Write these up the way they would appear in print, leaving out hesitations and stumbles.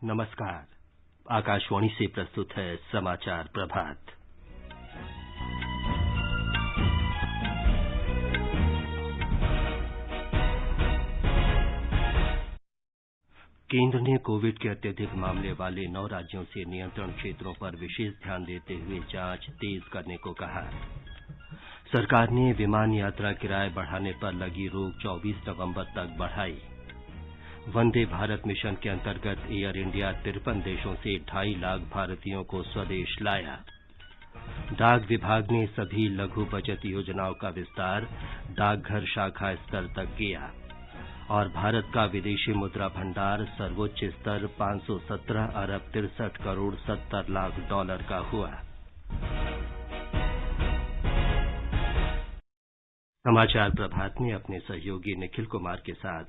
नमस्कार। आकाशवाणी से प्रस्तुत है समाचार प्रभात। केंद्र ने कोविड के अत्यधिक मामले वाले 9 राज्यों से नियंत्रण क्षेत्रों पर विशेष ध्यान देते हुए जांच तेज करने को कहा। सरकार ने विमान यात्रा किराए बढ़ाने पर लगी रोक 24 नवंबर तक बढ़ाई। वंदे भारत मिशन के अंतर्गत एयर इंडिया 53 देशों से 2.5 लाख भारतीयों को स्वदेश लाया। डाक विभाग ने सभी लघु बचत योजनाओं का विस्तार डाकघर शाखा स्तर तक किया। और भारत का विदेशी मुद्रा भंडार सर्वोच्च स्तर 517 अरब 63 करोड़ 70 लाख डॉलर का हुआ। समाचार प्रभात में अपने सहयोगी निखिल कुमार के साथ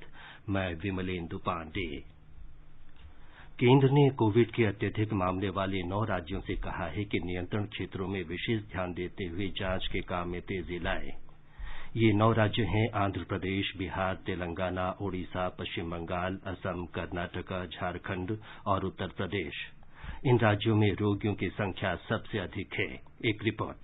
मैं विमलेंदु पांडे। केंद्र ने कोविड के अत्यधिक मामले वाले 9 राज्यों से कहा है कि नियंत्रण क्षेत्रों में विशेष ध्यान देते हुए जांच के काम में तेजी लाए। ये 9 राज्य हैं आंध्र प्रदेश, बिहार, तेलंगाना, ओडिशा, पश्चिम बंगाल, असम, कर्नाटक, झारखंड और उत्तर प्रदेश। इन राज्यों में रोगियों की संख्या सबसे अधिक है। एक रिपोर्ट।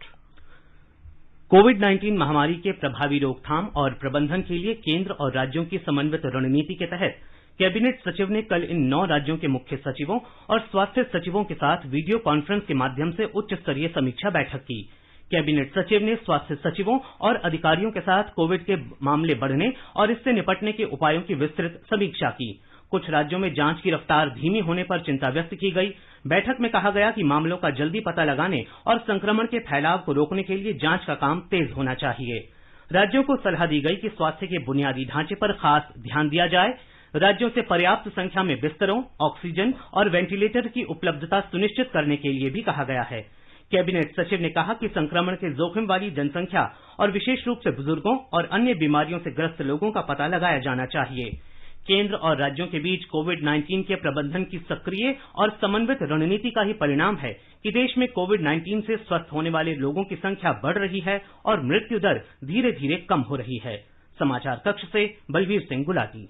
कोविड-19 महामारी के प्रभावी रोकथाम और प्रबंधन के लिए केंद्र और राज्यों की समन्वित रणनीति के तहत कैबिनेट सचिव ने कल इन 9 राज्यों के मुख्य सचिवों और स्वास्थ्य सचिवों के साथ वीडियो कॉन्फ्रेंस के माध्यम से उच्च स्तरीय समीक्षा बैठक की। कैबिनेट सचिव ने स्वास्थ्य सचिवों और अधिकारियों के साथ कोविड के मामले बढ़ने और इससे निपटने के उपायों की विस्तृत समीक्षा की। कुछ राज्यों में जांच की रफ्तार धीमी होने पर चिंता व्यक्त की गई। बैठक में कहा गया कि मामलों का जल्दी पता लगाने और संक्रमण के फैलाव को रोकने के लिए जांच का काम तेज होना चाहिए। राज्यों को सलाह दी गई कि स्वास्थ्य के बुनियादी ढांचे पर खास ध्यान दिया जाए। राज्यों से पर्याप्त संख्या में बिस्तरों, ऑक्सीजन और वेंटिलेटर की उपलब्धता सुनिश्चित करने के लिए भी कहा गया है। कैबिनेट सचिव ने कहा कि संक्रमण के जोखिम वाली जनसंख्या और विशेष रूप से बुजुर्गों और अन्य बीमारियों से ग्रस्त लोगों का पता लगाया जाना चाहिए। केंद्र और राज्यों के बीच कोविड-19 के प्रबंधन की सक्रिय और समन्वित रणनीति का ही परिणाम है कि देश में कोविड-19 से स्वस्थ होने वाले लोगों की संख्या बढ़ रही है और मृत्यु दर धीरे धीरे कम हो रही है। समाचार कक्ष से बलवीर सिंह गुलाटी।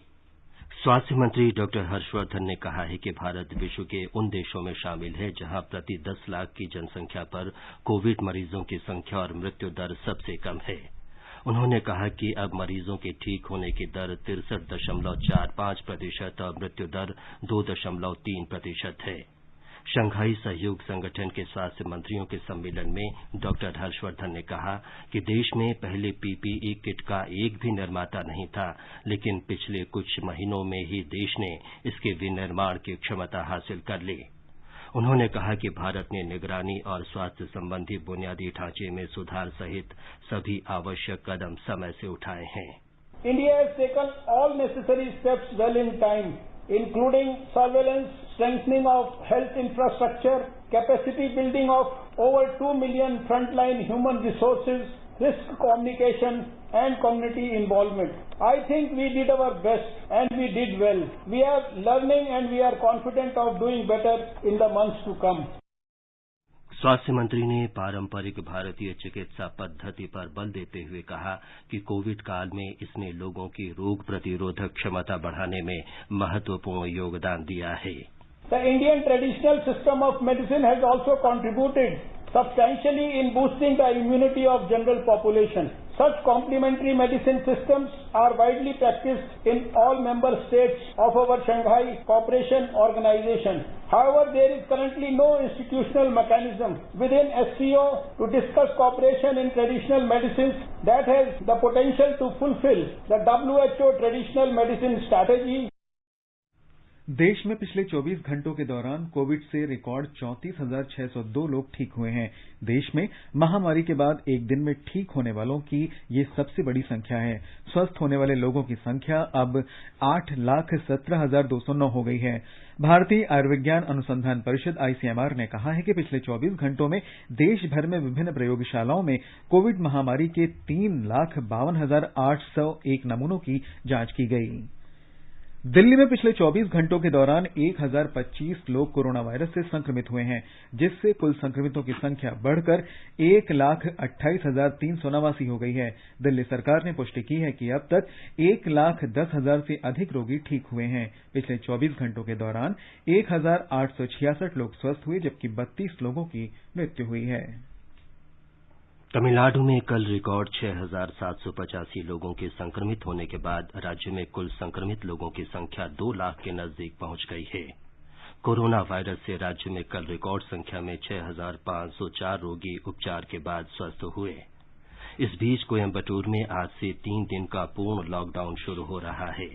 स्वास्थ्य मंत्री डॉक्टर हर्षवर्धन ने कहा है कि भारत विश्व के उन देशों में शामिल है जहां प्रति 10 लाख की जनसंख्या पर कोविड मरीजों की संख्या और मृत्यु दर सबसे कम है। उन्होंने कहा कि अब मरीजों के ठीक होने की दर 63.45% और मृत्यु दर 2.3% है। शंघाई सहयोग संगठन के स्वास्थ्य मंत्रियों के सम्मेलन में डॉक्टर हर्षवर्धन ने कहा कि देश में पहले पीपीई किट का एक भी निर्माता नहीं था, लेकिन पिछले कुछ महीनों में ही देश ने इसके विनिर्माण की क्षमता हासिल कर ली। उन्होंने कहा कि भारत ने निगरानी और स्वास्थ्य संबंधी बुनियादी ढांचे में सुधार सहित सभी आवश्यक कदम समय से उठाए हैं। India has taken all necessary steps well in time, including surveillance, strengthening of health infrastructure, capacity building of over 2 million frontline human resources, risk communication and community involvement. I think we did our best and we did well. We are learning and we are confident of doing better in the months to come. स्वास्थ्य मंत्री ने पारंपरिक भारतीय चिकित्सा पद्धति पर बल देते हुए कहा कि कोविड काल में इसने लोगों की रोग प्रतिरोधक क्षमता बढ़ाने में महत्वपूर्ण योगदान दिया है। The Indian traditional system of medicine has also contributed substantially in boosting the immunity of general population. Such complementary medicine systems are widely practiced in all member states of our Shanghai Cooperation Organization. However, there is currently no institutional mechanism within SCO to discuss cooperation in traditional medicines that has the potential to fulfill the WHO traditional medicine strategy. देश में पिछले 24 घंटों के दौरान Covid से record 34,602 लोग ठीक हुए हैं। देश में महामारी के बाद एक दिन में ठीक होने वालों की ये सबसे बड़ी संख्या है। स्वस्थ होने वाले लोगों की संख्या अब 8,17,209 हो गई है। भारतीय आयुर्विज्ञान अनुसंधान परिषद ICMR ने कहा है कि पिछले 24 घंटों में देश भर में विभिन्न प्रयोगशालाओं में कोविड महामारी के 3,52,801 नमूनों की जांच की गई। दिल्ली में पिछले 24 घंटों के दौरान 1025 लोग कोरोना वायरस से संक्रमित हुए हैं, जिससे कुल संक्रमितों की संख्या बढ़कर 1,28,389 हो गई है। दिल्ली सरकार ने पुष्टि की है कि अब तक 1,10,000 से अधिक रोगी ठीक हुए हैं। पिछले 24 घंटों के दौरान 1,866 लोग स्वस्थ हुए, जबकि 32 लोगों की मृत्यु हुई है। तमिलनाडु में कल रिकॉर्ड 6,785 लोगों के संक्रमित होने के बाद राज्य में कुल संक्रमित लोगों की संख्या 2 लाख के नजदीक पहुंच गई है। कोरोना वायरस से राज्य में कल रिकॉर्ड संख्या में 6,504 रोगी उपचार के बाद स्वस्थ हुए। इस बीच कोयम्बटूर में आज से 3 दिन का पूर्ण लॉकडाउन शुरू हो रहा है।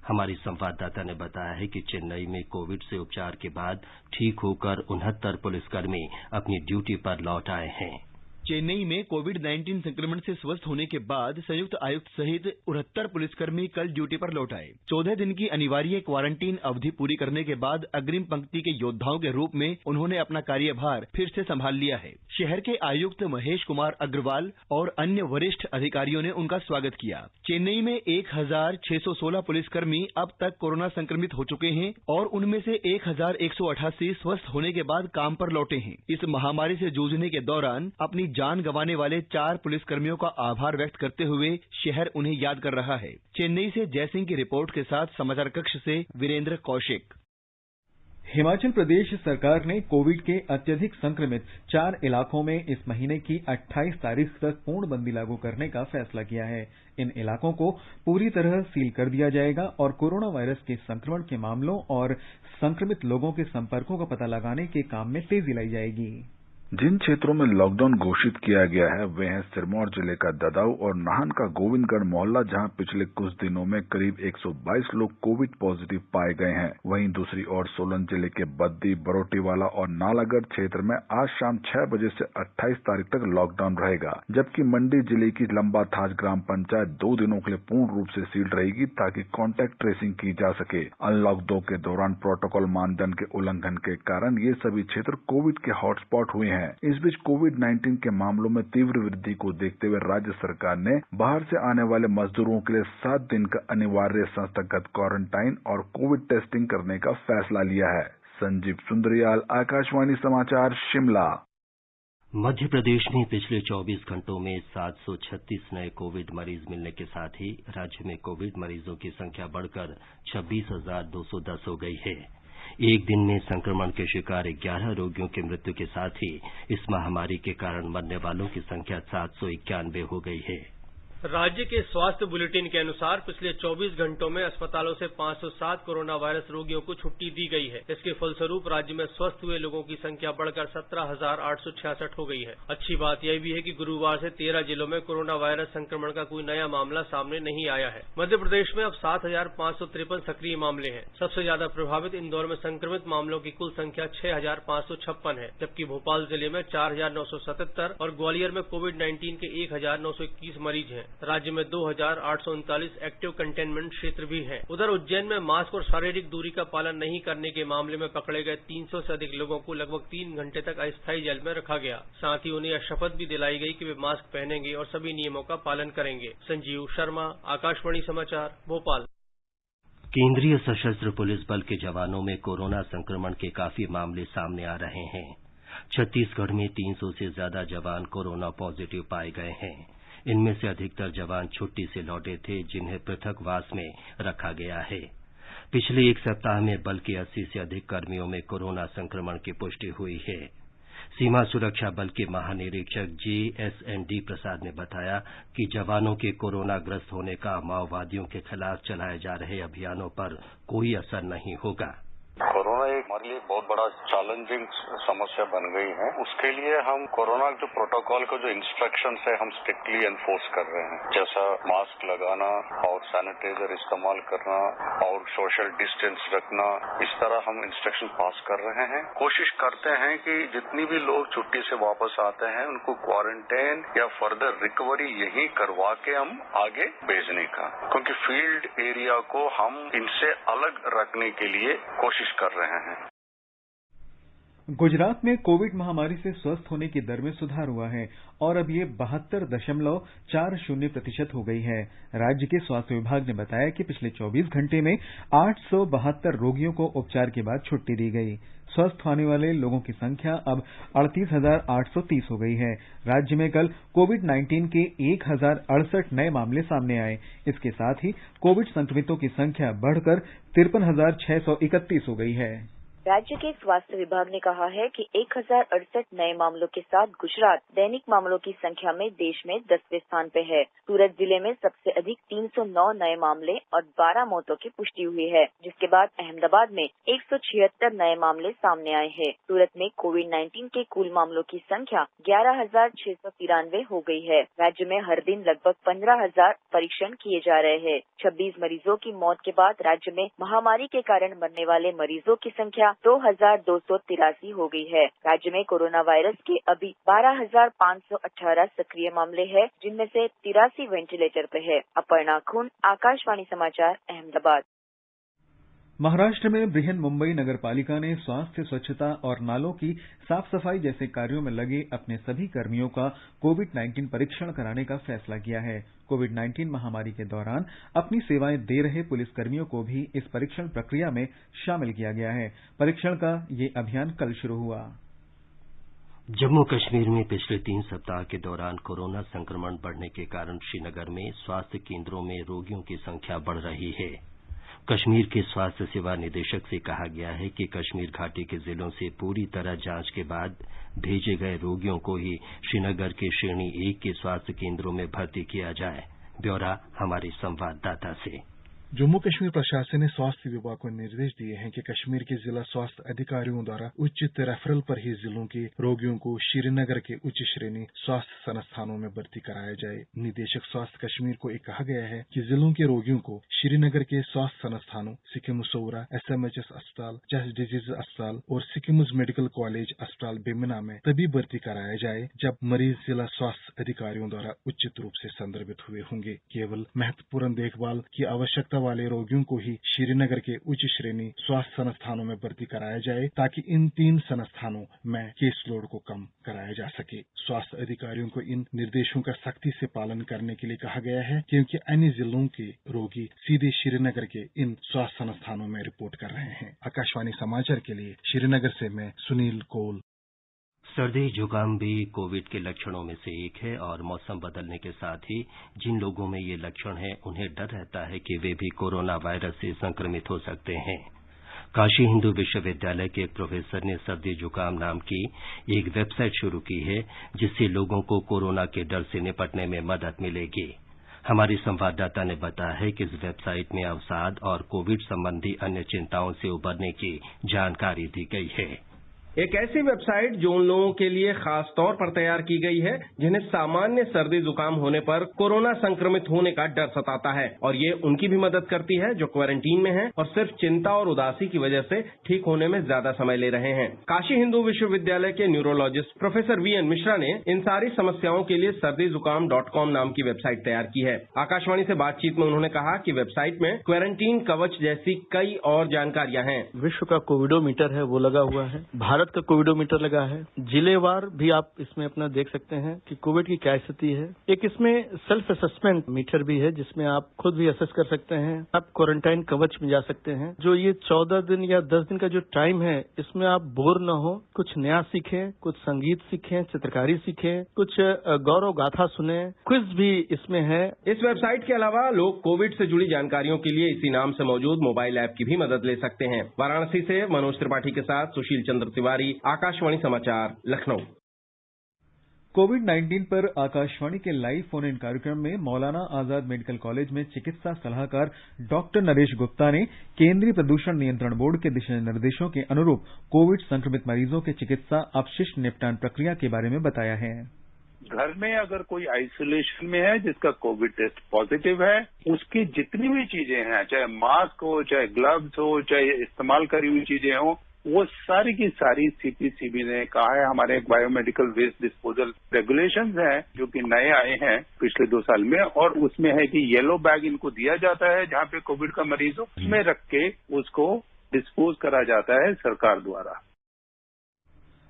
हमारी संवाददाता ने बताया है कि चेन्नई में कोविड से उपचार के बाद ठीक होकर 69 पुलिसकर्मी अपनी ड्यूटी पर लौट आए हैं। चेन्नई में कोविड-19 संक्रमण से स्वस्थ होने के बाद संयुक्त आयुक्त सहित 69 पुलिसकर्मी कल ड्यूटी पर लौट आए। 14 दिन की अनिवार्य क्वारंटीन अवधि पूरी करने के बाद अग्रिम पंक्ति के योद्धाओं के रूप में उन्होंने अपना कार्यभार फिर से संभाल लिया है। शहर के आयुक्त महेश कुमार अग्रवाल और अन्य वरिष्ठ अधिकारियों ने उनका स्वागत किया। चेन्नई में 1,616 पुलिसकर्मी अब तक कोरोना संक्रमित हो चुके हैं और उनमें से 1,188 स्वस्थ होने के बाद काम पर लौटे हैं। इस महामारी से जूझने के दौरान अपनी जान गंवाने वाले 4 पुलिसकर्मियों का आभार व्यक्त करते हुए शहर उन्हें याद कर रहा है। चेन्नई से जयसिंह की रिपोर्ट के साथ समाचार कक्ष से वीरेंद्र कौशिक। हिमाचल प्रदेश सरकार ने कोविड के अत्यधिक संक्रमित 4 इलाकों में इस महीने की 28 तारीख तक पूर्णबंदी लागू करने का फैसला किया है। इन इलाकों को पूरी तरह सील कर दिया जाएगा और कोरोना वायरस के संक्रमण के मामलों और संक्रमित लोगों के संपर्कों का पता लगाने के काम में तेजी लाई जाएगी। जिन क्षेत्रों में लॉकडाउन घोषित किया गया है वे हैं सिरमौर जिले का ददाऊ और नाहन का गोविंदगढ़ मोहल्ला, जहां पिछले कुछ दिनों में करीब 122 लोग कोविड पॉजिटिव पाए गए हैं। वहीं दूसरी ओर सोलन जिले के बद्दी, बरोटीवाला और नालागढ़ क्षेत्र में आज शाम 6 बजे से 28 तारीख तक लॉकडाउन रहेगा, जबकि मंडी जिले की लंबा थाज ग्राम पंचायत 2 दिनों के लिए पूर्ण रूप से सील रहेगी ताकि कॉन्टैक्ट ट्रेसिंग की जा सके। अनलॉक 2 के दौरान प्रोटोकॉल मानदंड के उल्लंघन के कारण ये सभी क्षेत्र कोविड के हॉटस्पॉट हुए हैं। इस बीच कोविड-19 के मामलों में तीव्र वृद्धि को देखते हुए राज्य सरकार ने बाहर से आने वाले मजदूरों के लिए 7 दिन का अनिवार्य संस्थागत क्वारंटाइन और कोविड टेस्टिंग करने का फैसला लिया है। संजीव सुंदरियाल, आकाशवाणी समाचार, शिमला। मध्य प्रदेश में पिछले 24 घंटों में 736 नए कोविड मरीज मिलने के साथ ही राज्य में कोविड मरीजों की संख्या बढ़कर 26,210 हो गई है। एक दिन में संक्रमण के शिकार 11 रोगियों की मृत्यु के साथ ही इस महामारी के कारण मरने वालों की संख्या 791 हो गई है। राज्य के स्वास्थ्य बुलेटिन के अनुसार पिछले 24 घंटों में अस्पतालों से 507 कोरोना वायरस रोगियों को छुट्टी दी गई है। इसके फलस्वरूप राज्य में स्वस्थ हुए लोगों की संख्या बढ़कर 17,866 हो गई है। अच्छी बात यह भी है कि गुरुवार से 13 जिलों में कोरोना वायरस संक्रमण का कोई नया मामला सामने नहीं आया है। मध्य प्रदेश में अब 7,553 सक्रिय मामले हैं। सबसे ज्यादा प्रभावित इंदौर में संक्रमित मामलों की कुल संख्या 6,556 है, जबकि भोपाल जिले में 4,977 और ग्वालियर में कोविड-19 के 1,921 मरीज हैं। राज्य में 2,839 एक्टिव कंटेनमेंट क्षेत्र भी हैं। उधर उज्जैन में मास्क और शारीरिक दूरी का पालन नहीं करने के मामले में पकड़े गए 300 से अधिक लोगों को लगभग 3 घंटे तक अस्थायी जेल में रखा गया। साथ ही उन्हें यह शपथ भी दिलाई गई कि वे मास्क पहनेंगे और सभी नियमों का पालन करेंगे। संजीव शर्मा, आकाशवाणी समाचार, भोपाल। केंद्रीय सशस्त्र पुलिस बल के जवानों में कोरोना संक्रमण के काफी मामले सामने आ रहे हैं। छत्तीसगढ़ में 300 से ज्यादा जवान कोरोना पॉजिटिव पाए गए हैं। इनमें से अधिकतर जवान छुट्टी से लौटे थे, जिन्हें पृथकवास में रखा गया है। पिछले एक सप्ताह में बल के 80 से अधिक कर्मियों में कोरोना संक्रमण की पुष्टि हुई है। सीमा सुरक्षा बल के महानिरीक्षक JSND प्रसाद ने बताया कि जवानों के कोरोनाग्रस्त होने का माओवादियों के खिलाफ चलाए जा रहे अभियानों पर कोई असर नहीं होगा। कोरोना एक हमारे लिए बहुत बड़ा चैलेंजिंग समस्या बन गई है। उसके लिए हम कोरोना जो प्रोटोकॉल का जो इंस्ट्रक्शंस है हम स्ट्रिक्टली एनफोर्स कर रहे हैं, जैसा मास्क लगाना और सैनिटाइजर इस्तेमाल करना और सोशल डिस्टेंस रखना। इस तरह हम इंस्ट्रक्शन पास कर रहे हैं। कोशिश करते हैं कि जितनी भी लोग छुट्टी से वापस आते हैं उनको क्वारंटाइन या फर्दर रिकवरी यही करवा के हम आगे भेजने का, क्योंकि फील्ड एरिया को हम इनसे अलग रखने के लिए कोशिश कर रहे हैं। गुजरात में कोविड महामारी से स्वस्थ होने की दर में सुधार हुआ है और अब ये 72.40% हो गई है। राज्य के स्वास्थ्य विभाग ने बताया कि पिछले 24 घंटे में 872 रोगियों को उपचार के बाद छुट्टी दी गई। स्वस्थ होने वाले लोगों की संख्या अब 38,830 हो गई है। राज्य में कल कोविड-19 के 1,068 नए मामले सामने आए। इसके साथ ही कोविड संक्रमितों की संख्या बढ़कर 53,631 हो गई है। राज्य के स्वास्थ्य विभाग ने कहा है कि 1,068 नए मामलों के साथ गुजरात दैनिक मामलों की संख्या में देश में 10वें स्थान पे है। सूरत जिले में सबसे अधिक 309 नए मामले और 12 मौतों की पुष्टि हुई है, जिसके बाद अहमदाबाद में 176 नए मामले सामने आए हैं। सूरत में कोविड-19 के कुल मामलों की संख्या 11,693 हो गई है। राज्य में हर दिन लगभग 15,000 परीक्षण किए जा रहे हैं। 26 मरीजों की मौत के बाद राज्य में महामारी के कारण मरने वाले मरीजों की संख्या 2,283 हो गई है। राज्य में कोरोना वायरस के अभी 12,518 सक्रिय मामले हैं, जिनमें से 83 वेंटिलेटर पे है। अपर्णा खून, आकाशवाणी समाचार, अहमदाबाद। महाराष्ट्र में बृहन मुंबई नगर पालिका ने स्वास्थ्य, स्वच्छता और नालों की साफ सफाई जैसे कार्यों में लगे अपने सभी कर्मियों का कोविड-19 परीक्षण कराने का फैसला किया है। कोविड-19 महामारी के दौरान अपनी सेवाएं दे रहे पुलिसकर्मियों को भी इस परीक्षण प्रक्रिया में शामिल किया गया है। परीक्षण का ये अभियान कल शुरू हुआ। जम्मू कश्मीर में पिछले 3 सप्ताह के दौरान कोरोना संक्रमण बढ़ने के कारण श्रीनगर में स्वास्थ्य केंद्रों में रोगियों की संख्या बढ़ रही है। कश्मीर के स्वास्थ्य सेवा निदेशक से कहा गया है कि कश्मीर घाटी के जिलों से पूरी तरह जांच के बाद भेजे गए रोगियों को ही श्रीनगर के श्रेणी 1 के स्वास्थ्य केंद्रों में भर्ती किया जाए। ब्यौरा हमारे संवाददाता से। जम्मू कश्मीर प्रशासन ने स्वास्थ्य विभाग को निर्देश दिए हैं कि कश्मीर के जिला स्वास्थ्य अधिकारियों द्वारा उचित रेफरल पर ही जिलों के रोगियों को श्रीनगर के उच्च श्रेणी स्वास्थ्य संस्थानों में भर्ती कराया जाए। निदेशक स्वास्थ्य कश्मीर को एक कहा गया है कि जिलों के रोगियों को श्रीनगर के स्वास्थ्य संस्थानों सिक्किम सौरा SMHS अस्पताल, चेस्ट डिजीज अस्पताल और सिक्किम मेडिकल कॉलेज अस्पताल बेमिना में तभी भर्ती कराया जाए जब मरीज जिला स्वास्थ्य अधिकारियों द्वारा उचित रूप से संदर्भित हुए होंगे। केवल महत्वपूर्ण देखभाल की आवश्यकता वाले रोगियों को ही श्रीनगर के उच्च श्रेणी स्वास्थ्य संस्थानों में भर्ती कराया जाए ताकि इन 3 संस्थानों में केस लोड को कम कराया जा सके। स्वास्थ्य अधिकारियों को इन निर्देशों का सख्ती से पालन करने के लिए कहा गया है, क्योंकि अन्य जिलों के रोगी सीधे श्रीनगर के इन स्वास्थ्य संस्थानों में रिपोर्ट कर रहे हैं। आकाशवाणी समाचार के लिए श्रीनगर से मैं सुनील कौल। सर्दी जुकाम भी कोविड के लक्षणों में से एक है और मौसम बदलने के साथ ही जिन लोगों में ये लक्षण हैं उन्हें डर रहता है कि वे भी कोरोना वायरस से संक्रमित हो सकते हैं। काशी हिंदू विश्वविद्यालय के एक प्रोफेसर ने सर्दी जुकाम नाम की एक वेबसाइट शुरू की है, जिससे लोगों को कोरोना के डर से निपटने में मदद मिलेगी। हमारी संवाददाता ने बताया है कि इस वेबसाइट में अवसाद और कोविड संबंधी अन्य चिंताओं से उबरने की जानकारी दी गई है। एक ऐसी वेबसाइट जो उन लोगों के लिए खास तौर पर तैयार की गई है जिन्हें सामान्य सर्दी जुकाम होने पर कोरोना संक्रमित होने का डर सताता है, और ये उनकी भी मदद करती है जो क्वारंटीन में हैं और सिर्फ चिंता और उदासी की वजह से ठीक होने में ज्यादा समय ले रहे हैं। काशी हिंदू विश्वविद्यालय के न्यूरोलॉजिस्ट प्रोफेसर VN मिश्रा ने इन सारी समस्याओं के लिए सर्दीजुकाम.com नाम की वेबसाइट तैयार की है। आकाशवाणी से बातचीत में उन्होंने कहा कि वेबसाइट में क्वारंटीन कवच जैसी कई और जानकारियां हैं। विश्व का कोविडोमीटर है वो लगा हुआ है, भारत का कोविडोमीटर लगा है, जिलेवार भी आप इसमें अपना देख सकते हैं कि कोविड की क्या स्थिति है। एक इसमें सेल्फ असेसमेंट मीटर भी है जिसमें आप खुद भी असेस कर सकते हैं। आप क्वारंटाइन कवच में जा सकते हैं। जो ये 14 दिन या 10 दिन का जो टाइम है, इसमें आप बोर न हो, कुछ नया सीखें, कुछ संगीत सीखें, चित्रकारी सीखें, कुछ गौरव गाथा सुने, क्विज भी इसमें है। इस वेबसाइट के अलावा लोग कोविड से जुड़ी जानकारियों के लिए इसी नाम से मौजूद मोबाइल ऐप की भी मदद ले सकते हैं। वाराणसी से मनोज त्रिपाठी के साथ सुशील चंद्र तिवारी, आकाशवाणी समाचार, लखनऊ। कोविड-19 पर आकाशवाणी के लाइव फोन इन कार्यक्रम में मौलाना आजाद मेडिकल कॉलेज में चिकित्सा सलाहकार डॉक्टर नरेश गुप्ता ने केंद्रीय प्रदूषण नियंत्रण बोर्ड के दिशा निर्देशों के अनुरूप कोविड संक्रमित मरीजों के चिकित्सा अपशिष्ट निपटान प्रक्रिया के बारे में बताया है। घर में अगर कोई आइसोलेशन में है जिसका कोविड टेस्ट पॉजिटिव है, उसकी जितनी भी चीजें हैं, चाहे मास्क हो, चाहे ग्लव्स हो, चाहे इस्तेमाल करी हुई चीजें हो, वो सारी की सारी CPCB ने कहा है, हमारे बायोमेडिकल वेस्ट डिस्पोजल रेगुलेशंस हैं जो कि नए आए हैं पिछले 2 साल में, और उसमें है कि येलो बैग इनको दिया जाता है जहां पे कोविड का मरीज हो, उसमें रख के उसको डिस्पोज करा जाता है सरकार द्वारा।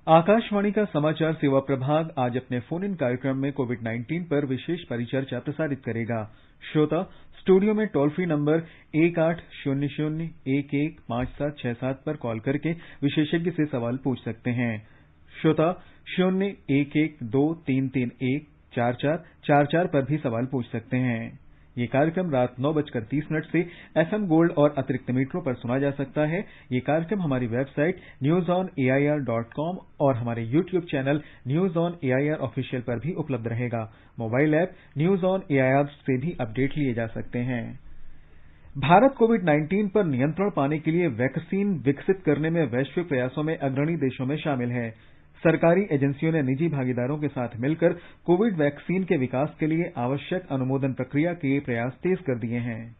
आकाशवाणी का समाचार सेवा प्रभाग आज अपने फोन इन कार्यक्रम में कोविड-19 पर विशेष परिचर्चा प्रसारित करेगा। श्रोता स्टूडियो में टोल फ्री नंबर 1800-115767 पर कॉल करके विशेषज्ञ से सवाल पूछ सकते हैं। श्रोता 0112331444 पर भी सवाल पूछ सकते हैं। ये कार्यक्रम रात 9:30 से FM गोल्ड और अतिरिक्त मीटरों पर सुना जा सकता है। ये कार्यक्रम हमारी वेबसाइट newsonair.com और हमारे YouTube channel news on AIR official पर भी उपलब्ध रहेगा। Mobile app news on AIR से भी अपडेट लिए जा सकते हैं। भारत कोविड-19 पर नियंत्रण पाने के लिए वैक्सीन विकसित करने में वैश्विक प्रयासों में अग्रणी देशों में शामिल है। सरकारी एजेंसियों ने निजी भागीदारों के साथ मिलकर कोविड वैक्सीन के विकास के लिए आवश्यक अनुमोदन प्रक्रिया के प्रयास तेज कर दिए हैं।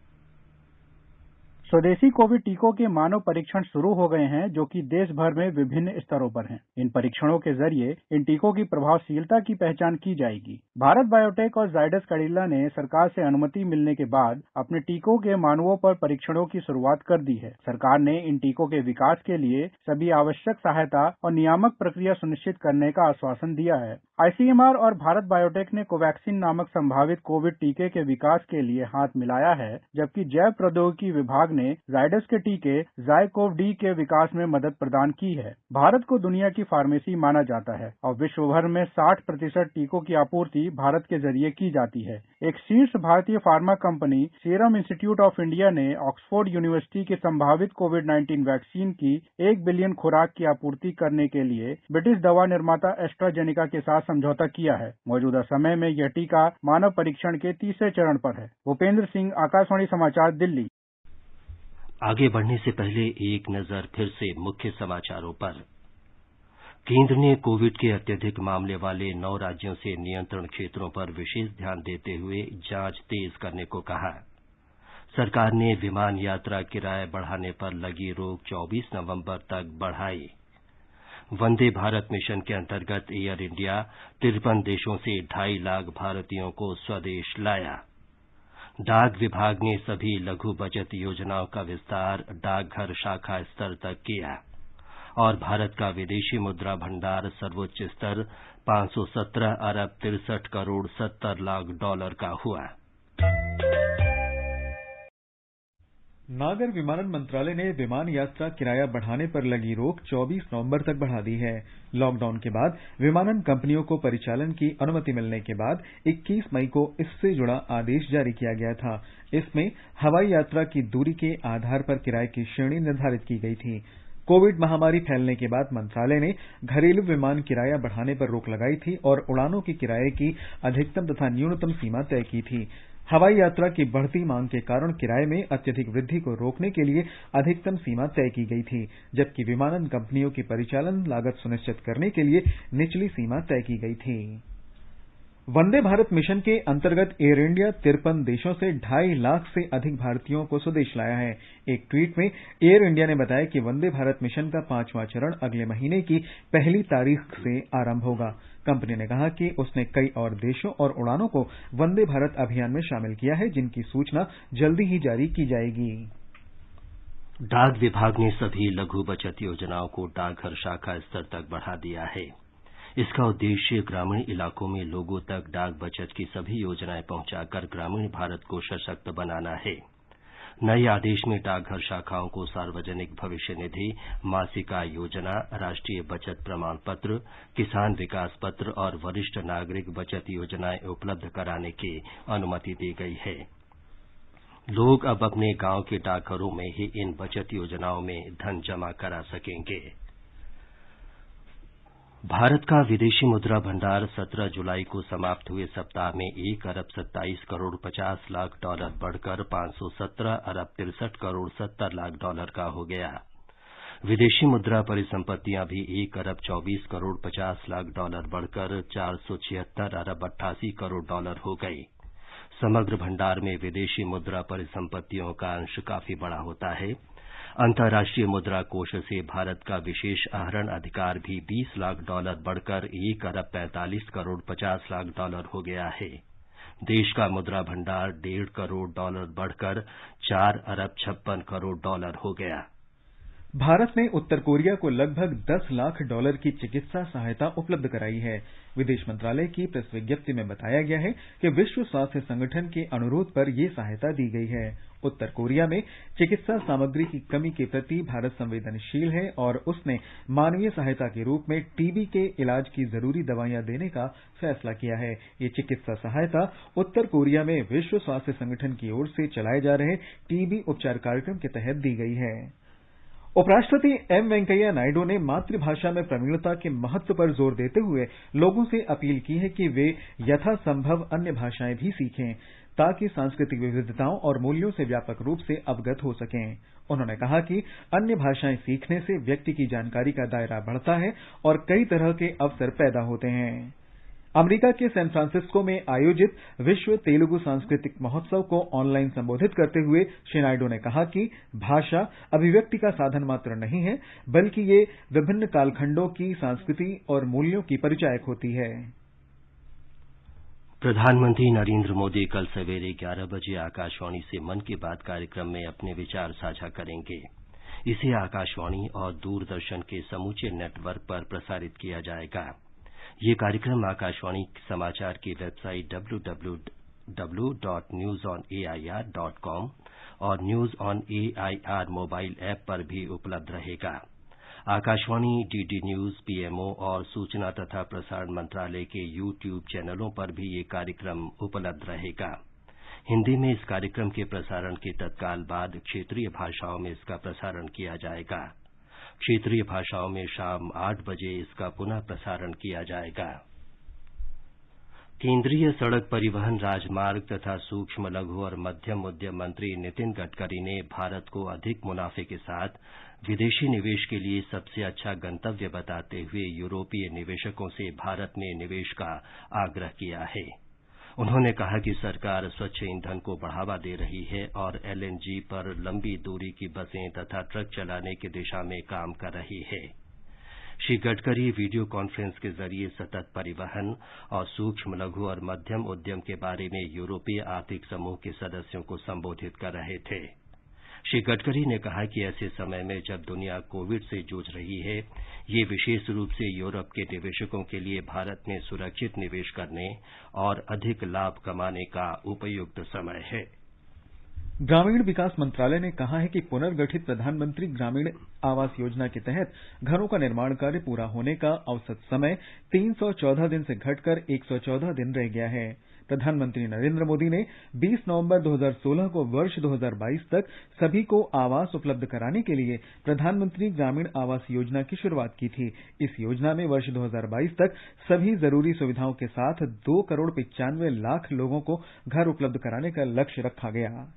स्वदेशी कोविड टीकों के मानव परीक्षण शुरू हो गए हैं, जो कि देश भर में विभिन्न स्तरों पर हैं। इन परीक्षणों के जरिए इन टीकों की प्रभावशीलता की पहचान की जाएगी। भारत बायोटेक और जायडस कैडिला ने सरकार से अनुमति मिलने के बाद अपने टीकों के मानवों पर परीक्षणों की शुरुआत कर दी है। सरकार ने इन टीकों के विकास के लिए सभी आवश्यक सहायता और नियामक प्रक्रिया सुनिश्चित करने का आश्वासन दिया है। आईसीएमआर और भारत बायोटेक ने कोवैक्सीन नामक संभावित कोविड टीके के विकास के लिए हाथ मिलाया है, जबकि जैव प्रौद्योगिकी विभाग ने जायडस के टीके ज़ायकोव-डी के विकास में मदद प्रदान की है। भारत को दुनिया की फार्मेसी माना जाता है और विश्व भर में 60% टीकों की आपूर्ति भारत के जरिए की जाती है। एक शीर्ष भारतीय pharma company serum institute of India ने ऑक्सफोर्ड यूनिवर्सिटी की संभावित कोविड-19 वैक्सीन की 1 बिलियन खुराक की आपूर्ति करने के लिए ब्रिटिश दवा निर्माता एस्ट्राजेनेका के साथ समझौता किया है। मौजूदा समय में यह टीका मानव परीक्षण के तीसरे चरण पर है। भूपेंद्र सिंह, आकाशवाणी समाचार, दिल्ली। आगे बढ़ने से पहले एक नजर फिर से मुख्य समाचारों पर। केंद्र ने कोविड के अत्यधिक मामले वाले 9 राज्यों से नियंत्रण क्षेत्रों पर विशेष ध्यान देते हुए जांच तेज करने को कहा। सरकार ने विमान यात्रा किराए बढ़ाने पर लगी रोक 24 नवंबर तक बढ़ाई। वंदे भारत मिशन के अंतर्गत एयर इंडिया 53 देशों से 2.5 लाख भारतीयों को स्वदेश लाया। डाक विभाग ने सभी लघु बचत योजनाओं का विस्तार डाकघर शाखा स्तर तक किया और भारत का विदेशी मुद्रा भंडार सर्वोच्च स्तर 517 अरब 63 करोड़ 70 लाख डॉलर का हुआ। नागर विमानन मंत्रालय ने विमान यात्रा किराया बढ़ाने पर लगी रोक 24 नवंबर तक बढ़ा दी है। लॉकडाउन के बाद विमानन कंपनियों को परिचालन की अनुमति मिलने के बाद 21 मई को इससे जुड़ा आदेश जारी किया गया था। इसमें हवाई यात्रा की दूरी के आधार पर किराए की श्रेणी निर्धारित की गई थी। कोविड महामारी फैलने के बाद मंत्रालय ने घरेलू विमान किराया बढ़ाने पर रोक लगाई थी और उड़ानों के किराए की अधिकतम तथा न्यूनतम सीमा तय की थी। हवाई यात्रा की बढ़ती मांग के कारण किराए में अत्यधिक वृद्धि को रोकने के लिए अधिकतम सीमा तय की गई थी, जबकि विमानन कंपनियों की परिचालन लागत सुनिश्चित करने के लिए निचली सीमा तय की गई थी। वंदे भारत मिशन के अंतर्गत एयर इंडिया 53 देशों से 2.5 लाख से अधिक भारतीयों को स्वदेश लाया है। एक ट्वीट में एयर इंडिया ने बताया कि वंदे भारत मिशन का 5वां चरण अगले महीने की 1 तारीख से आरंभ होगा। कंपनी ने कहा कि उसने कई और देशों और उड़ानों को वंदे भारत अभियान में शामिल किया है, जिनकी सूचना जल्दी ही जारी की जाएगी। डाक विभाग ने सभी लघु बचत योजनाओं को डाकघर शाखा स्तर तक बढ़ा दिया है। इसका उद्देश्य ग्रामीण इलाकों में लोगों तक डाक बचत की सभी योजनाएं पहुंचाकर ग्रामीण भारत को सशक्त बनाना है। नए आदेश में डाकघर शाखाओं को सार्वजनिक भविष्य निधि, मासिक आय योजना, राष्ट्रीय बचत प्रमाण पत्र, किसान विकास पत्र और वरिष्ठ नागरिक बचत योजनाएं उपलब्ध कराने की अनुमति दी गई है। लोग अब अपने गांव के डाकघरों में ही इन बचत योजनाओं में धन जमा करा सकेंगे। भारत का विदेशी मुद्रा भंडार 17 जुलाई को समाप्त हुए सप्ताह में 1 अरब 27 करोड़ 50 लाख डॉलर बढ़कर 517 अरब 63 करोड़ 70 लाख डॉलर का हो गया। विदेशी मुद्रा परिसंपत्तियां भी 1 अरब 24 करोड़ 50 लाख डॉलर बढ़कर 476 अरब 88 करोड़ डॉलर हो गई। समग्र भंडार में विदेशी मुद्रा परिसंपत्तियों का अंश काफी बड़ा होता है। अंतर्राष्ट्रीय मुद्रा कोष से भारत का विशेष आहरण अधिकार भी 20 लाख डॉलर बढ़कर 1 अरब 45 करोड़ 50 लाख डॉलर हो गया है। देश का मुद्रा भंडार 1.5 करोड़ डॉलर बढ़कर 4 अरब 56 करोड़ डॉलर हो गया। भारत ने उत्तर कोरिया को लगभग $10 लाख की चिकित्सा सहायता उपलब्ध कराई है। विदेश मंत्रालय की प्रेस विज्ञप्ति में बताया गया है कि विश्व स्वास्थ्य संगठन के अनुरोध पर यह सहायता दी गई है। उत्तर कोरिया में चिकित्सा सामग्री की कमी के प्रति भारत संवेदनशील है और उसने मानवीय सहायता के रूप में टीबी के इलाज की जरूरी दवाइयां देने का फैसला किया है। ये चिकित्सा सहायता उत्तर कोरिया में विश्व स्वास्थ्य संगठन की ओर से चलाए जा रहे टीबी उपचार कार्यक्रम के तहत दी गई है। उपराष्ट्रपति एम वेंकैया नायडू ने मातृभाषा में प्रवीणता के महत्व पर जोर देते हुए लोगों से अपील की है कि वे यथासंभव अन्य भाषाएं भी सीखें ताकि सांस्कृतिक विविधताओं और मूल्यों से व्यापक रूप से अवगत हो सकें। उन्होंने कहा कि अन्य भाषाएं सीखने से व्यक्ति की जानकारी का दायरा बढ़ता है और कई तरह के अवसर पैदा होते हैं। अमेरिका के सैन फ्रांसिस्को में आयोजित विश्व तेलुगु सांस्कृतिक महोत्सव को ऑनलाइन संबोधित करते हुए श्री नायडू ने कहा कि भाषा अभिव्यक्ति का साधन मात्र नहीं है, बल्कि ये विभिन्न कालखंडों की संस्कृति और मूल्यों की परिचायक होती है। प्रधानमंत्री नरेंद्र मोदी कल सवेरे 11 बजे आकाशवाणी से मन की बात कार्यक्रम में अपने विचार साझा करेंगे। इसे आकाशवाणी और दूरदर्शन के समूचे नेटवर्क पर प्रसारित किया जाएगा। ये कार्यक्रम आकाशवाणी समाचार की वेबसाइट www.newsonair.com और news on AIR mobile app पर भी उपलब्ध रहेगा। आकाशवाणी, डीडी न्यूज, पीएमओ और सूचना तथा प्रसारण मंत्रालय के यूट्यूब चैनलों पर भी ये कार्यक्रम उपलब्ध रहेगा। हिंदी में इस कार्यक्रम के प्रसारण के तत्काल बाद क्षेत्रीय भाषाओं में इसका प्रसारण किया जाएगा। क्षेत्रीय भाषाओं में शाम 8 बजे इसका पुनः प्रसारण किया जाएगा। केंद्रीय सड़क परिवहन, राजमार्ग तथा सूक्ष्म, लघु और मध्यम उद्यम मंत्री नितिन गडकरी ने भारत को अधिक मुनाफे के साथ विदेशी निवेश के लिए सबसे अच्छा गंतव्य बताते हुए यूरोपीय निवेशकों से भारत में निवेश का आग्रह किया है। उन्होंने कहा कि सरकार स्वच्छ ईंधन को बढ़ावा दे रही है और एलएनजी पर लंबी दूरी की बसें तथा ट्रक चलाने की दिशा में काम कर रही है। श्री गडकरी वीडियो कॉन्फ्रेंस के जरिए सतत परिवहन और सूक्ष्म, लघु और मध्यम उद्यम के बारे में यूरोपीय आर्थिक समूह के सदस्यों को संबोधित कर रहे थे। श्री गडकरी ने कहा कि ऐसे समय में जब दुनिया कोविड से जूझ रही है, ये विशेष रूप से यूरोप के निवेशकों के लिए भारत में सुरक्षित निवेश करने और अधिक लाभ कमाने का उपयुक्त समय है। ग्रामीण विकास मंत्रालय ने कहा है कि पुनर्गठित प्रधानमंत्री ग्रामीण आवास योजना के तहत घरों का निर्माण कार्य पूरा होने का औसत समय 314 दिन से घटकर 114 दिन रह गया है। प्रधानमंत्री नरेंद्र मोदी ने 20 नवंबर 2016 को वर्ष 2022 तक सभी को आवास उपलब्ध कराने के लिए प्रधानमंत्री ग्रामीण आवास योजना की शुरुआत की थी। इस योजना में वर्ष 2022 तक सभी जरूरी सुविधाओं के साथ 2,95,00,000 लोगों को घर उपलब्ध कराने का लक्ष्य रखा गया।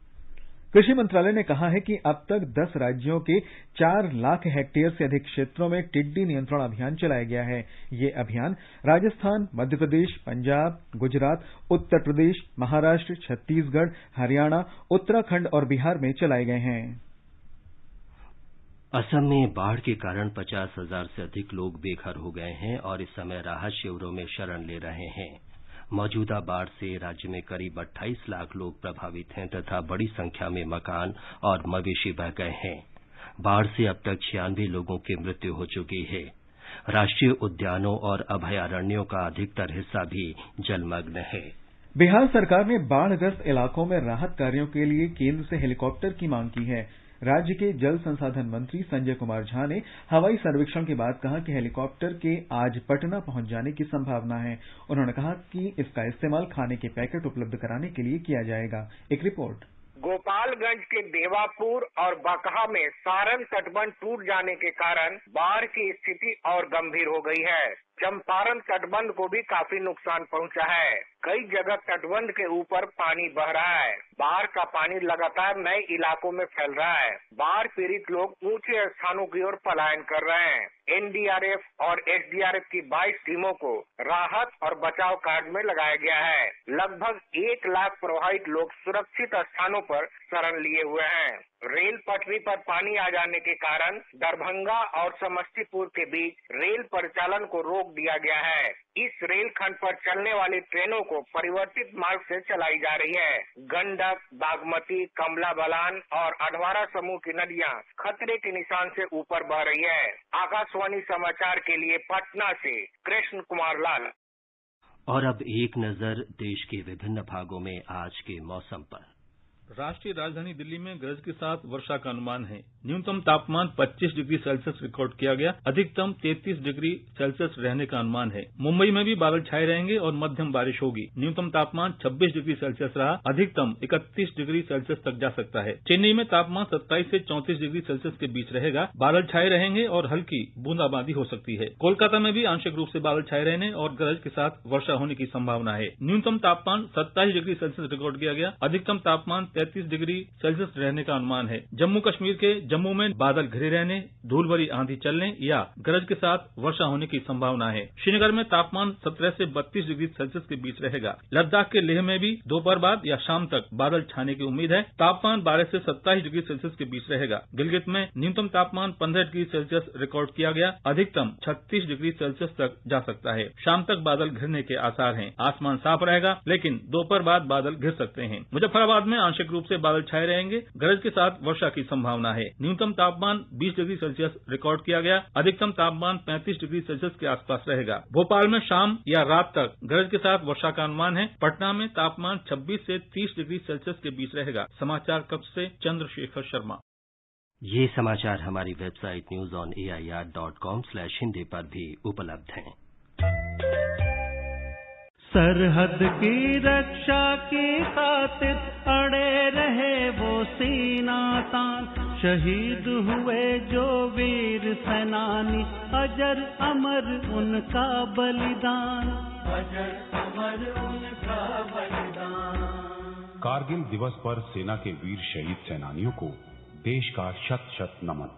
कृषि मंत्रालय ने कहा है कि अब तक 10 राज्यों के 4 लाख हेक्टेयर से अधिक क्षेत्रों में टिड्डी नियंत्रण अभियान चलाया गया है। ये अभियान राजस्थान, मध्य प्रदेश, पंजाब, गुजरात, उत्तर प्रदेश, महाराष्ट्र, छत्तीसगढ़, हरियाणा, उत्तराखंड और बिहार में चलाए गए हैं। असम में बाढ़ के कारण 50,000 से अधिक लोग बेघर हो गए हैं और इस समय राहत शिविरों में शरण ले रहे हैं। मौजूदा बाढ़ से राज्य में करीब 28 लाख लोग प्रभावित हैं तथा बड़ी संख्या में मकान और मवेशी बह गए हैं। बाढ़ से अब तक 96 लोगों की मृत्यु हो चुकी है। राष्ट्रीय उद्यानों और अभयारण्यों का अधिकतर हिस्सा भी जलमग्न है। बिहार सरकार ने बाढ़ग्रस्त इलाकों में राहत कार्यों के लिए केंद्र से हेलीकॉप्टर की मांग की है। राज्य के जल संसाधन मंत्री संजय कुमार झा ने हवाई सर्वेक्षण के बाद कहा कि हेलीकॉप्टर के आज पटना पहुंच जाने की संभावना है। उन्होंने कहा कि इसका इस्तेमाल खाने के पैकेट उपलब्ध कराने के लिए किया जाएगा। एक रिपोर्ट। गोपालगंज के देवापुर और बकहा में सारण तटबंध टूट जाने के कारण बाढ़ की स्थिति और गंभीर हो गई है। चंपारण तटबंध को भी काफी नुकसान पहुंचा है। कई जगह तटबंध के ऊपर पानी बह रहा है। बाढ़ का पानी लगातार नए इलाकों में फैल रहा है। बाढ़ पीड़ित लोग ऊंचे स्थानों की ओर पलायन कर रहे हैं। एनडीआरएफ और एसडीआरएफ की 22 टीमों को राहत और बचाव कार्य में लगाया गया है। लगभग 1 लाख प्रभावित लोग सुरक्षित स्थानों पर शरण लिए हुए हैं। रेल पटरी पर पानी आ जाने के कारण दरभंगा और समस्तीपुर के बीच रेल परिचालन को रोक दिया गया है। इस रेलखंड पर चलने वाली ट्रेनों को परिवर्तित मार्ग से चलाई जा रही है। गंडक, बागमती, कमला बलान और अधवारा समूह की नदियां खतरे के निशान से ऊपर बह रही है। आकाशवाणी समाचार के लिए पटना से कृष्ण कुमार लाल। और अब एक नजर देश के विभिन्न भागों में आज के मौसम पर। राष्ट्रीय राजधानी दिल्ली में गरज के साथ वर्षा का अनुमान है। न्यूनतम तापमान 25 डिग्री सेल्सियस रिकॉर्ड किया गया, अधिकतम 33 डिग्री सेल्सियस रहने का अनुमान है। मुंबई में भी बादल छाए रहेंगे और मध्यम बारिश होगी। न्यूनतम तापमान 26 डिग्री सेल्सियस रहा, अधिकतम 31 डिग्री सेल्सियस तक जा सकता है। चेन्नई में तापमान 27 से 34 डिग्री सेल्सियस के बीच रहेगा, बादल छाए रहेंगे और हल्की बूंदाबांदी हो सकती है। कोलकाता में भी आंशिक रूप से बादल छाए रहने और गरज के साथ वर्षा होने की संभावना है। न्यूनतम तापमान 27 डिग्री सेल्सियस रिकॉर्ड किया गया, अधिकतम तापमान 33 डिग्री सेल्सियस रहने का अनुमान है। जम्मू कश्मीर के जम्मू में बादल घिरे रहने, धूल भरी आंधी चलने या गरज के साथ वर्षा होने की संभावना है। श्रीनगर में तापमान 17 से 32 डिग्री सेल्सियस के बीच रहेगा। लद्दाख के लेह में भी दोपहर बाद या शाम तक बादल छाने की उम्मीद है। तापमान 12 से 27 डिग्री सेल्सियस के बीच रहेगा। गिलगित में न्यूनतम तापमान 15 डिग्री सेल्सियस रिकॉर्ड किया गया, अधिकतम 36 डिग्री सेल्सियस तक जा सकता है। शाम तक बादल घिरने के आसार हैं। आसमान साफ रहेगा, लेकिन दोपहर बाद बादल घिर सकते हैं। मुजफ्फराबाद में आंशिक रूप से बादल छाए रहेंगे, गरज के साथ वर्षा की संभावना है। न्यूनतम तापमान 20 डिग्री सेल्सियस रिकॉर्ड किया गया, अधिकतम तापमान 35 डिग्री सेल्सियस के आसपास रहेगा। भोपाल में शाम या रात तक गरज के साथ वर्षा का अनुमान है। पटना में तापमान 26 से 30 डिग्री सेल्सियस के बीच रहेगा। समाचार कक्ष से चंद्रशेखर शर्मा। ये समाचार हमारी वेबसाइट news.air.com/hindi पर भी उपलब्ध हैं। सरहद की रक्षा की खातिर अड़े रहे वो सीना तान, शहीद हुए जो वीर सेनानी, अजर अमर उनका बलिदान, अजर अमर उनका बलिदान। कारगिल दिवस पर सेना के वीर शहीद सेनानियों को देश का शत शत नमन।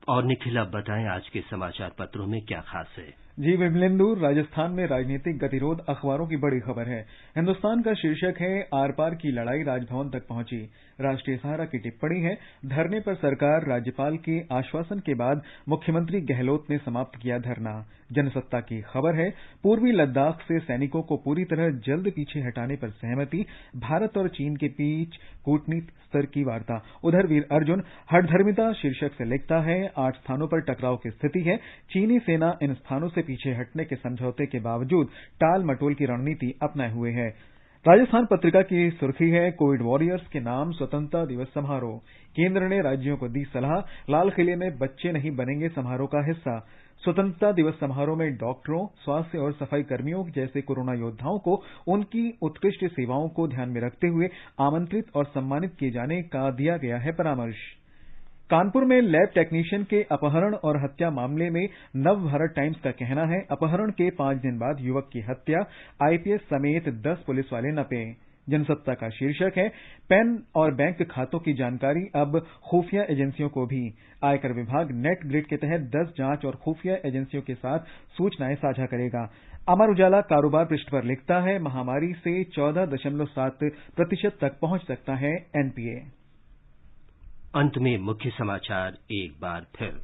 और निखिल, अब बताएं आज के समाचार पत्रों में क्या खास है। जी विमलेंदु, राजस्थान में राजनीतिक गतिरोध अखबारों की बड़ी खबर है। हिंदुस्तान का शीर्षक है आर पार की लड़ाई राजभवन तक पहुंची। राष्ट्रीय सहारा की टिप्पणी है धरने पर सरकार, राज्यपाल के आश्वासन के बाद मुख्यमंत्री गहलोत ने समाप्त किया धरना। जनसत्ता की खबर है पूर्वी लद्दाख से सैनिकों को पूरी तरह जल्द पीछे हटाने पर सहमति, भारत और चीन के बीच कूटनीति स्तर की वार्ता। उधर वीर अर्जुन हठधर्मिता शीर्षक से लिखता है 8 स्थानों पर टकराव की स्थिति है, चीनी सेना इन स्थानों से पीछे हटने के समझौते के बावजूद टाल मटोल की रणनीति अपनाए हुए है। राजस्थान पत्रिका की सुर्खी है कोविड वॉरियर्स के नाम स्वतंत्रता दिवस समारोह, केंद्र ने राज्यों को दी सलाह, लाल किले में बच्चे नहीं बनेंगे समारोह का हिस्सा। स्वतंत्रता दिवस समारोह में डॉक्टरों, स्वास्थ्य और सफाई कर्मियों जैसे कोरोना योद्धाओं को उनकी उत्कृष्ट सेवाओं को ध्यान में रखते हुए आमंत्रित और सम्मानित किए जाने का दिया गया है परामर्श। कानपुर में लैब टेक्नीशियन के अपहरण और हत्या मामले में नव भारत टाइम्स का कहना है अपहरण के 5 दिन बाद युवक की हत्या, आईपीएस समेत 10 पुलिस वाले नपे। जनसत्ता का शीर्षक है पैन और बैंक खातों की जानकारी अब खुफिया एजेंसियों को भी। आयकर विभाग नेट ग्रिड के तहत 10 जांच और खुफिया एजेंसियों के साथ सूचनाएं साझा करेगा। अमर उजाला कारोबार पृष्ठ पर लिखता है महामारी से 14.7% तक पहुंच सकता है एनपीए। अंत में मुख्य समाचार एक बार फिर।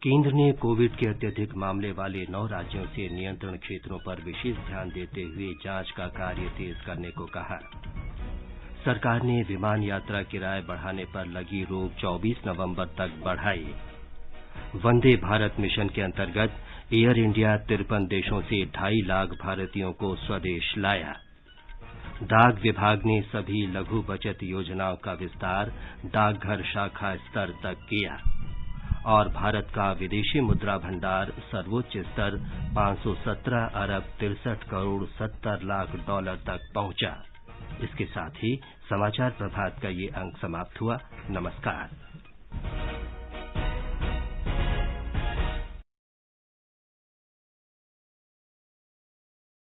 केंद्र ने कोविड के अत्यधिक मामले वाले 9 राज्यों से नियंत्रण क्षेत्रों पर विशेष ध्यान देते हुए जांच का कार्य तेज करने को कहा। सरकार ने विमान यात्रा किराए बढ़ाने पर लगी रोक 24 नवंबर तक बढ़ाई। वंदे भारत मिशन के अंतर्गत एयर इंडिया 53 देशों से 2.5 लाख भारतीयों को स्वदेश लाया। डाक विभाग ने सभी लघु बचत योजनाओं का विस्तार डाकघर शाखा स्तर तक किया। और भारत का विदेशी मुद्रा भंडार सर्वोच्च स्तर 517 अरब 63 करोड़ 70 लाख डॉलर तक पहुंचा। इसके साथ ही समाचार प्रभात का ये अंक समाप्त हुआ। नमस्कार।